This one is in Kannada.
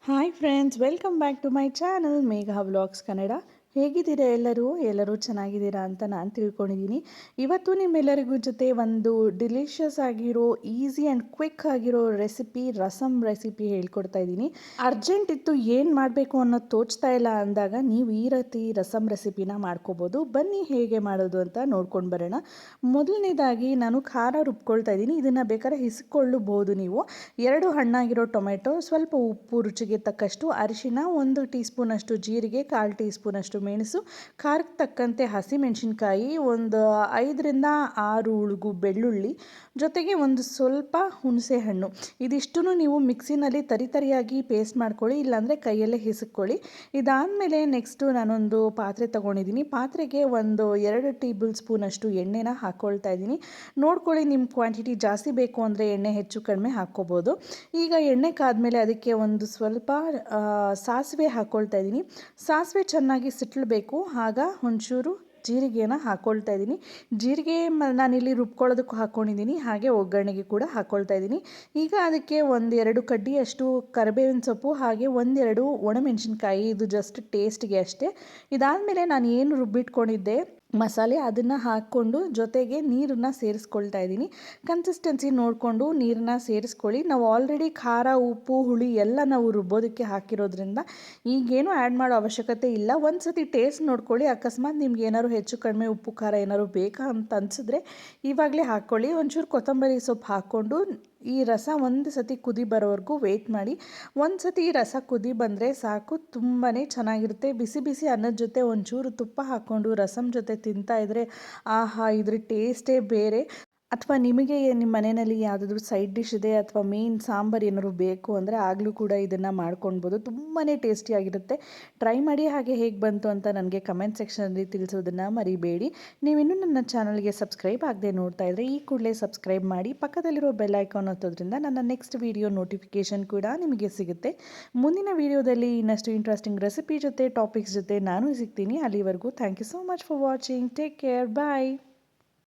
Hi friends, welcome back to my channel Megha vlogs Kannada. ಹೇಗಿದ್ದೀರಾ ಎಲ್ಲರೂ ಚೆನ್ನಾಗಿದ್ದೀರಾ ಅಂತ ನಾನು ತಿಳ್ಕೊಂಡಿದ್ದೀನಿ. ಇವತ್ತು ನಿಮ್ಮೆಲ್ಲರಿಗೂ ಜೊತೆ ಒಂದು ಡಿಲಿಷಿಯಸ್ ಆಗಿರೋ ಈಸಿ ಆ್ಯಂಡ್ ಕ್ವಿಕ್ ಆಗಿರೋ ರೆಸಿಪಿ, ರಸಮ್ ರೆಸಿಪಿ ಹೇಳ್ಕೊಡ್ತಾ ಇದ್ದೀನಿ. ಅರ್ಜೆಂಟ್ ಇತ್ತು, ಏನು ಮಾಡಬೇಕು ಅನ್ನೋದು ತೋಚ್ತಾ ಇಲ್ಲ ಅಂದಾಗ ನೀವು ಈ ರೀತಿ ರಸಮ್ ರೆಸಿಪಿನ ಮಾಡ್ಕೋಬೋದು. ಬನ್ನಿ ಹೇಗೆ ಮಾಡೋದು ಅಂತ ನೋಡ್ಕೊಂಡು ಬರೋಣ. ಮೊದಲನೇದಾಗಿ ನಾನು ಖಾರ ರುಬ್ಕೊಳ್ತಾ ಇದ್ದೀನಿ. ಇದನ್ನು ಬೇಕಾದ್ರೆ ಹಿಸ್ಕೊಳ್ಳಬಹುದು ನೀವು. 2 ಹಣ್ಣಾಗಿರೋ ಟೊಮೆಟೊ, ಸ್ವಲ್ಪ ಉಪ್ಪು, ರುಚಿಗೆ ತಕ್ಕಷ್ಟು ಅರಿಶಿನ, 1 ಟೀ ಸ್ಪೂನಷ್ಟು ಜೀರಿಗೆ, 1/4 ಟೀ ಸ್ಪೂನಷ್ಟು ಮೆಣಸು, ಖಾರಕ್ಕೆ ತಕ್ಕಂತೆ ಹಸಿಮೆಣಸಿನ್ಕಾಯಿ, ಒಂದು 5ರಿಂದ 6 ಉಳುಗು ಬೆಳ್ಳುಳ್ಳಿ, ಜೊತೆಗೆ ಒಂದು ಸ್ವಲ್ಪ ಹುಣಸೆ ಹಣ್ಣು. ಇದಿಷ್ಟನ್ನು ನೀವು ಮಿಕ್ಸಿನಲ್ಲಿ ತರಿಯಾಗಿ ಪೇಸ್ಟ್ ಮಾಡ್ಕೊಳ್ಳಿ, ಇಲ್ಲಾಂದರೆ ಕೈಯಲ್ಲೇ ಹಿಸುಕೊಳ್ಳಿ. ಇದಾದಮೇಲೆ ನೆಕ್ಸ್ಟು ನಾನೊಂದು ಪಾತ್ರೆ ತೊಗೊಂಡಿದ್ದೀನಿ. ಪಾತ್ರೆಗೆ ಒಂದು 2 ಟೇಬಲ್ ಸ್ಪೂನಷ್ಟು ಎಣ್ಣೆನ ಹಾಕ್ಕೊಳ್ತಾ ಇದ್ದೀನಿ. ನೋಡ್ಕೊಳ್ಳಿ, ನಿಮ್ಮ ಕ್ವಾಂಟಿಟಿ ಜಾಸ್ತಿ ಬೇಕು ಅಂದರೆ ಎಣ್ಣೆ ಹೆಚ್ಚು ಕಡಿಮೆ ಹಾಕ್ಕೋಬೋದು. ಈಗ ಎಣ್ಣೆ ಕಾದ್ಮೇಲೆ ಅದಕ್ಕೆ ಒಂದು ಸ್ವಲ್ಪ ಸಾಸಿವೆ ಹಾಕ್ಕೊಳ್ತಾ ಇದ್ದೀನಿ. ಸಾಸಿವೆ ಚೆನ್ನಾಗಿ ಸಿಟ್ಲಬೇಕು. ಆಗ ಒಂಚೂರು ಜೀರಿಗೆನ ಹಾಕ್ಕೊಳ್ತಾ ಇದ್ದೀನಿ. ಜೀರಿಗೆ ನಾನಿಲ್ಲಿ ರುಬ್ಕೊಳ್ಳೋದಕ್ಕೂ ಹಾಕ್ಕೊಂಡಿದ್ದೀನಿ, ಹಾಗೆ ಒಗ್ಗರಣೆಗೆ ಕೂಡ ಹಾಕ್ಕೊಳ್ತಾ ಇದ್ದೀನಿ. ಈಗ ಅದಕ್ಕೆ 1-2 ಕಡ್ಡಿಯಷ್ಟು ಕರಿಬೇವಿನ ಸೊಪ್ಪು, ಹಾಗೆ 1-2 ಒಣಮೆಣಸಿನ್ಕಾಯಿ, ಇದು ಜಸ್ಟ್ ಟೇಸ್ಟ್ಗೆ ಅಷ್ಟೇ. ಇದಾದಮೇಲೆ ನಾನು ಏನು ರುಬ್ಬಿಟ್ಕೊಂಡಿದ್ದೆ ಮಸಾಲೆ, ಅದನ್ನು ಹಾಕ್ಕೊಂಡು ಜೊತೆಗೆ ನೀರನ್ನು ಸೇರಿಸ್ಕೊಳ್ತಾ ಇದ್ದೀನಿ. ಕನ್ಸಿಸ್ಟೆನ್ಸಿ ನೋಡಿಕೊಂಡು ನೀರನ್ನ ಸೇರಿಸ್ಕೊಳ್ಳಿ. ನಾವು ಆಲ್ರೆಡಿ ಖಾರ, ಉಪ್ಪು, ಹುಳಿ ಎಲ್ಲ ನಾವು ರುಬ್ಬೋದಕ್ಕೆ ಹಾಕಿರೋದ್ರಿಂದ ಈಗೇನು ಆ್ಯಡ್ ಮಾಡೋ ಅವಶ್ಯಕತೆ ಇಲ್ಲ. ಒಂದು ಸತಿ ಟೇಸ್ಟ್ ನೋಡ್ಕೊಳ್ಳಿ. ಅಕಸ್ಮಾತ್ ನಿಮ್ಗೆ ಏನಾದ್ರು ಹೆಚ್ಚು ಕಡಿಮೆ ಉಪ್ಪು ಖಾರ ಏನಾದ್ರು ಬೇಕಾ ಅಂತ ಅನಿಸಿದ್ರೆ ಇವಾಗಲೇ ಹಾಕ್ಕೊಳ್ಳಿ. ಒಂಚೂರು ಕೊತ್ತಂಬರಿ ಸೊಪ್ಪು ಹಾಕ್ಕೊಂಡು ಈ ರಸ ಒಂದು ಸತಿ ಕುದಿ ಬರೋವರೆಗೂ ವೆಯ್ಟ್ ಮಾಡಿ. ಒಂದು ಸತಿ ಈ ರಸ ಕುದಿ ಬಂದರೆ ಸಾಕು, ತುಂಬಾ ಚೆನ್ನಾಗಿರುತ್ತೆ. ಬಿಸಿ ಬಿಸಿ ಅನ್ನದ ಜೊತೆ ಒಂಚೂರು ತುಪ್ಪ ಹಾಕ್ಕೊಂಡು ರಸಮ್ ಜೊತೆ ತಿಂತಾ ಇದ್ದರೆ ಆಹಾ, ಇದ್ರ ಟೇಸ್ಟೇ ಬೇರೆ. ಅಥವಾ ನಿಮಗೆ ನಿಮ್ಮ ಮನೆಯಲ್ಲಿ ಯಾವುದಾದ್ರೂ ಸೈಡ್ ಡಿಶ್ ಇದೆ ಅಥವಾ ಮೇನ್ ಸಾಂಬಾರು ಏನಾದ್ರು ಬೇಕು ಅಂದರೆ ಆಗಲೂ ಕೂಡ ಇದನ್ನು ಮಾಡ್ಕೊಳ್ಬೋದು. ತುಂಬಾ ಟೇಸ್ಟಿಯಾಗಿರುತ್ತೆ. ಟ್ರೈ ಮಾಡಿ, ಹಾಗೆ ಹೇಗೆ ಬಂತು ಅಂತ ನನಗೆ ಕಮೆಂಟ್ ಸೆಕ್ಷನಲ್ಲಿ ತಿಳಿಸೋದನ್ನು ಮರಿಬೇಡಿ. ನೀವಿನ್ನೂ ನನ್ನ ಚಾನಲ್ಗೆ ಸಬ್ಸ್ಕ್ರೈಬ್ ಆಗದೆ ನೋಡ್ತಾ ಇದ್ದರೆ ಈ ಕೂಡಲೇ ಸಬ್ಸ್ಕ್ರೈಬ್ ಮಾಡಿ, ಪಕ್ಕದಲ್ಲಿರೋ ಬೆಲ್ ಐಕಾನ್ ಒತ್ತೋದ್ರಿಂದ ನನ್ನ ನೆಕ್ಸ್ಟ್ ವಿಡಿಯೋ ನೋಟಿಫಿಕೇಷನ್ ಕೂಡ ನಿಮಗೆ ಸಿಗುತ್ತೆ. ಮುಂದಿನ ವಿಡಿಯೋದಲ್ಲಿ ಇನ್ನಷ್ಟು ಇಂಟ್ರೆಸ್ಟಿಂಗ್ ರೆಸಿಪಿ ಜೊತೆ, ಟಾಪಿಕ್ಸ್ ಜೊತೆ ನಾನು ಸಿಗ್ತೀನಿ. ಅಲ್ಲಿವರೆಗೂ thank you so much for watching. Take care, bye.